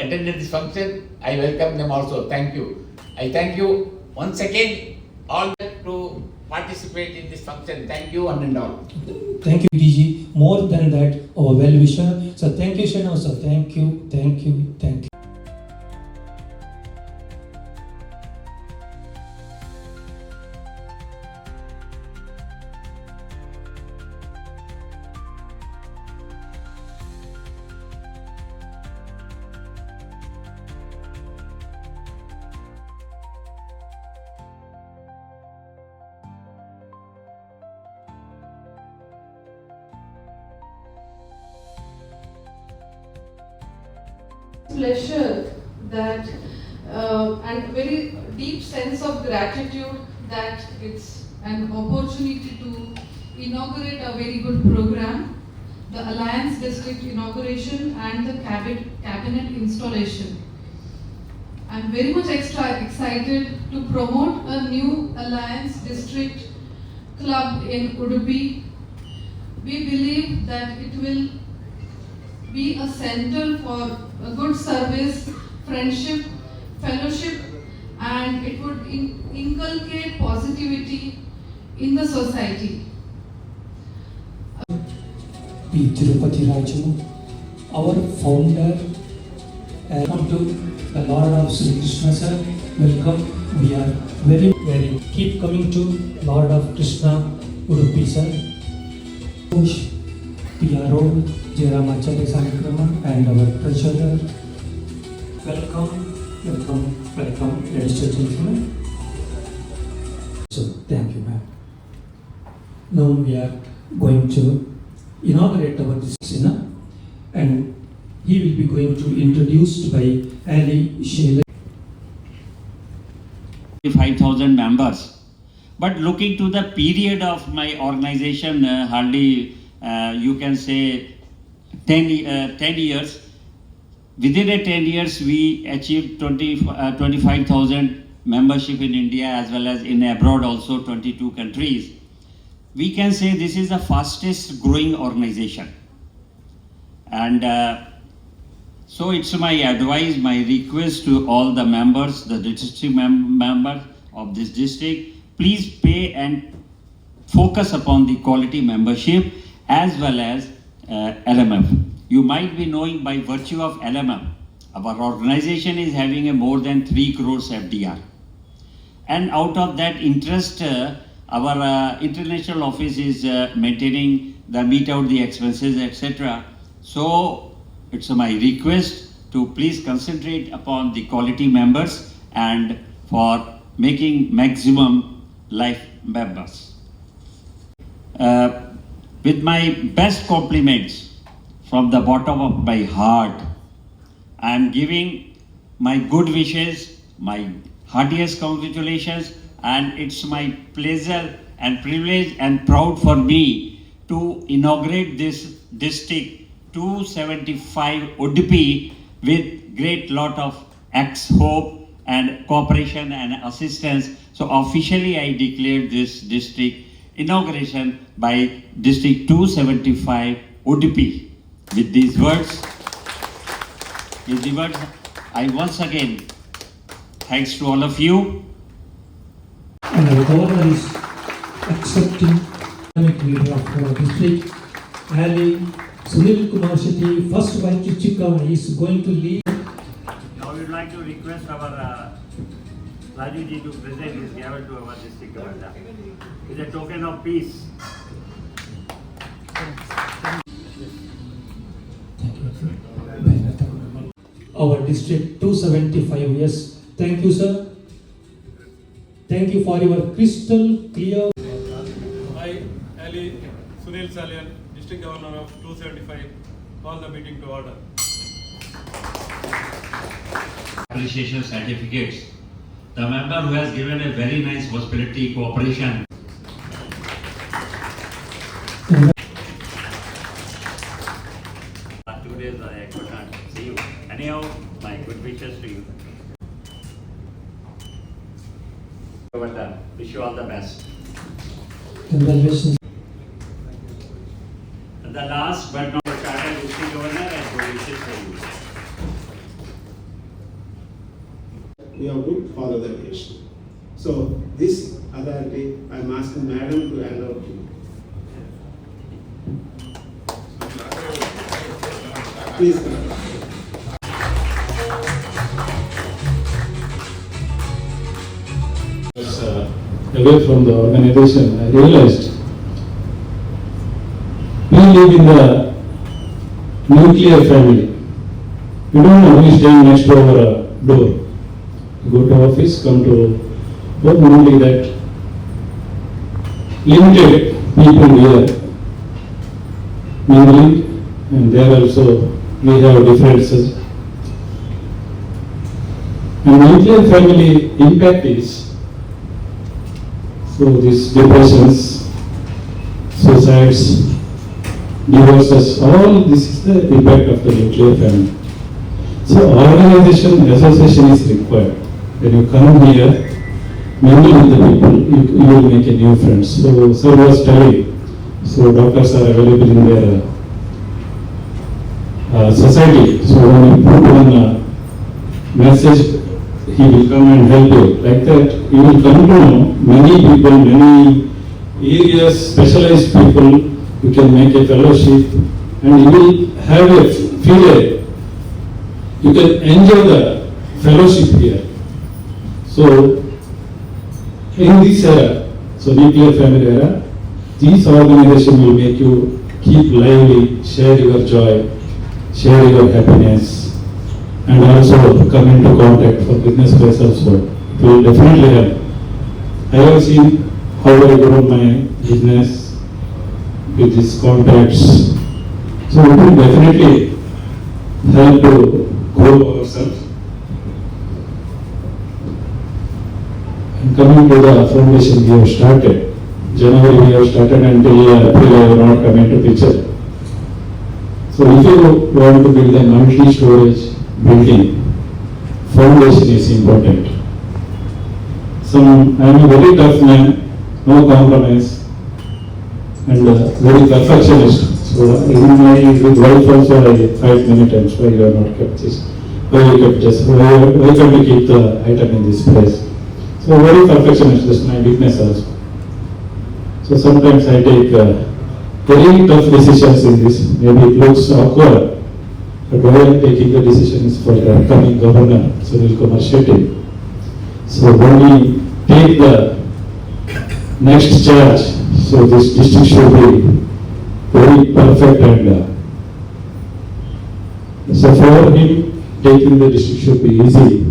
attended this function. I welcome them also. Thank you. I thank you once again all to participate in this function. Thank you one and all. Thank you, DG. More than that, our well-wisher. So thank you, Shana. So thank you, thank you, thank you. Pleasure that and very deep sense of gratitude that it's an opportunity to inaugurate a very good program, the Alliance District inauguration and the cabinet installation. I'm very much excited to promote a new Alliance District club in Udupi. We believe that it will be a center for a good service, friendship, fellowship, and it would inculcate positivity in the society. P. Tirupati Raju, our founder, come to the Lord of Sri Krishna sir. Welcome. We are very keep coming to Lord of Krishna Udupi sir. PRO Jairamacharya Sanikrama and our treasurer. Welcome, ladies and gentlemen. So thank you, ma'am. Now we are going to inaugurate our district, and he will be going to introduced by Ali Sheila. 5,000 members. But looking to the period of my organization, hardly you can say 10 years. Within 10 years, we achieved 25,000 membership in India as well as in abroad also 22 countries. We can say this is the fastest growing organization. And so it's my advice, my request to all the members, the district members of this district, please pay and focus upon the quality membership as well as LMF. You might be knowing by virtue of LMF, our organization is having a more than 3 crores FDR. And out of that interest, our international office is maintaining the meet out the expenses, etc. So it's my request to please concentrate upon the quality members and for making maximum life members. With my best compliments from the bottom of my heart, I am giving my good wishes, my heartiest congratulations, and it's my pleasure and privilege and proud for me to inaugurate this district 275 Udupi with great lot of hope and cooperation and assistance. So officially I declared this district inauguration by District 275 Udupi. With these words, I once again thanks to all of you. And our governor is accepting the leader of our district, Ali Sunil Kumar Shetty, first vice Chichika, is going to lead. Now we would like to request our Raju ji to present his gavel to our district governor. It's a token of peace. Our district 275 years. Thank you, sir. Thank you for your crystal clear. I, Ali Sunil Salian, District Governor of 275, call the meeting to order. Appreciation certificates. The member who has given a very nice hospitality cooperation. Last 2 days I could not see you. Anyhow, my good wishes to you. Governor, wish you all the best. Congratulations. And the last but not District Governor and good wishes for you. you have to follow the relation. So this authority, I am asking Madam to hand over to you. Please. Was away from the organization, I realized we live in the nuclear family. We don't know who is staying next to our door. You go to office, come to home, only that limited people here mingling, and there also we have differences. And nuclear family impact is, so these depressions, suicides, divorces, all this is the impact of the nuclear family. So organization, association is required. When you come here, mingle with the people, you will make a new friends. So sir was telling, so doctors are available in their society. So when you put one message, he will come and help you. Like that, you will come to know many people, many areas, specialized people. You can make a fellowship, and you will have a you can enjoy the fellowship here. So in this era, so nuclear family era, this organization will make you keep lively, share your joy, share your happiness, and also come into contact for business place also. It will definitely help. I have seen how I grow my business with these contacts. So it will definitely help to grow ourselves. And coming to the foundation we have started, January we have started until April I have not come into picture. So if you want to build a multi-storage building, foundation is important. I am a very tough man, no compromise, and very perfectionist. So in my wife also I fight many times, why you have not kept this, why you kept this, why can't you keep the item in this place. So very perfectionist, that's my weakness also. So sometimes I take very tough decisions in this, maybe it looks awkward, but why I am taking the decision is for the coming governor, Sunil Kumar Shetty. So when we take the next charge, so this district should be very perfect, and so for him taking the district should be easy.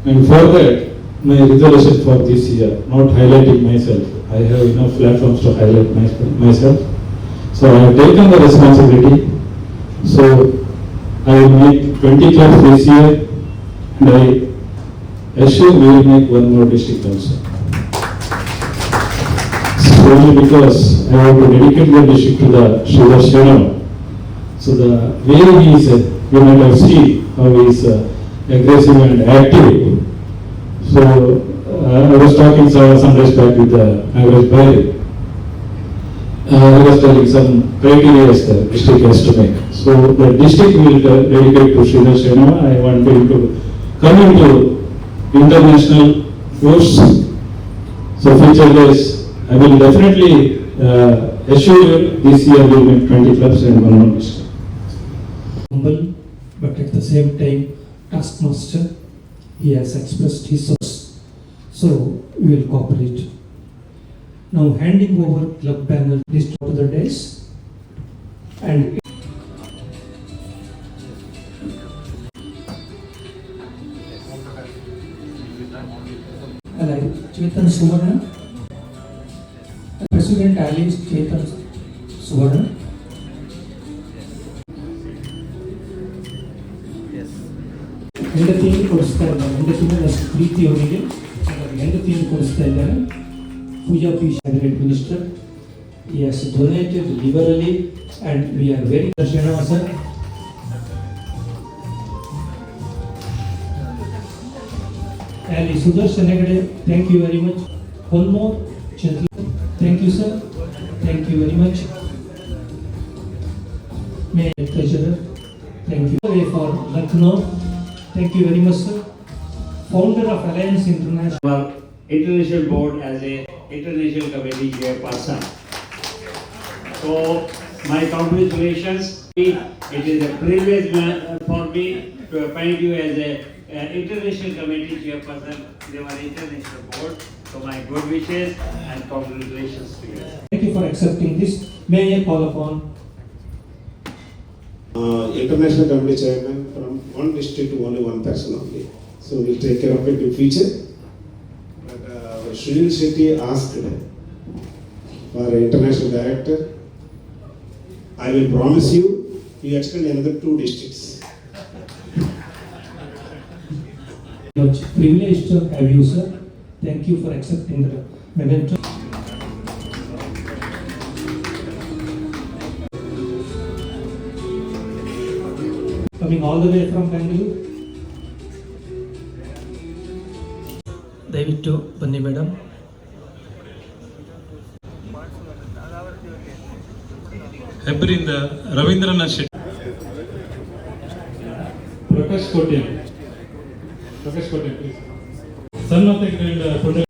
And for that, my resolution for this year, not highlighting myself, I have enough platforms to highlight myself. So I have taken the responsibility. So I will make 20 clubs this year, and I assure we will make one more district also. So only because I want to dedicate the district to the Sridhar Srinivas. So the way he is, you might have seen how he is aggressive and active. So I was talking some days back with Nagaraj Bhai. I was telling some criteria the district has to make. So the district will dedicate to Sridhar Srinivas. I want him to come into international course. So future days, I will definitely assure you this year we will make 20 clubs and one more district. Humble, but at the same time, taskmaster. He has expressed his thoughts, so we will cooperate. Now handing over club banner list to the days, and Chetan Suvarna, President Ali Chetan Suvarna. ಹೆಂಡತಿಯನ್ನು ಕೊಡಿಸ್ತಾ ಇದ್ದಾರೆ, ಹೆಂಡತಿನ ಪ್ರೀತಿ ಅವರಿಗೆ ಹೆಂಡತಿಯನ್ನು ಕೊಡಿಸ್ತಾ ಇದ್ದಾರೆ. Puja P. Cabinet Minister, he has donated liberally and we are very Srinivas sir. Ali Sudarshan Hegde, thank you very much. One more gentleman, thank you sir, thank you very much. May I treasurer, thank you for Lucknow. Thank you very much, sir. founder of Alliance International. our international board as a international committee chairperson. So my congratulations. It is a privilege for me to appoint you as a international committee chairperson in our international board. So my good wishes and congratulations to you. Thank you for accepting this. May I call upon International committee chairman from one district to only one person only. So we'll take care of it in future. But Sunil Shetty asked for an international director. I will promise you, you extend another 2 districts. It's privileged to have you, sir. Thank you for accepting the memento. Coming all the way from Bangalore. ದಯವಿಟ್ಟು ಬನ್ನಿ madam. ಹೆಬ್ಬರಿಂದ Ravindranath Shetty. Prakash Kotian, please. Son of the grand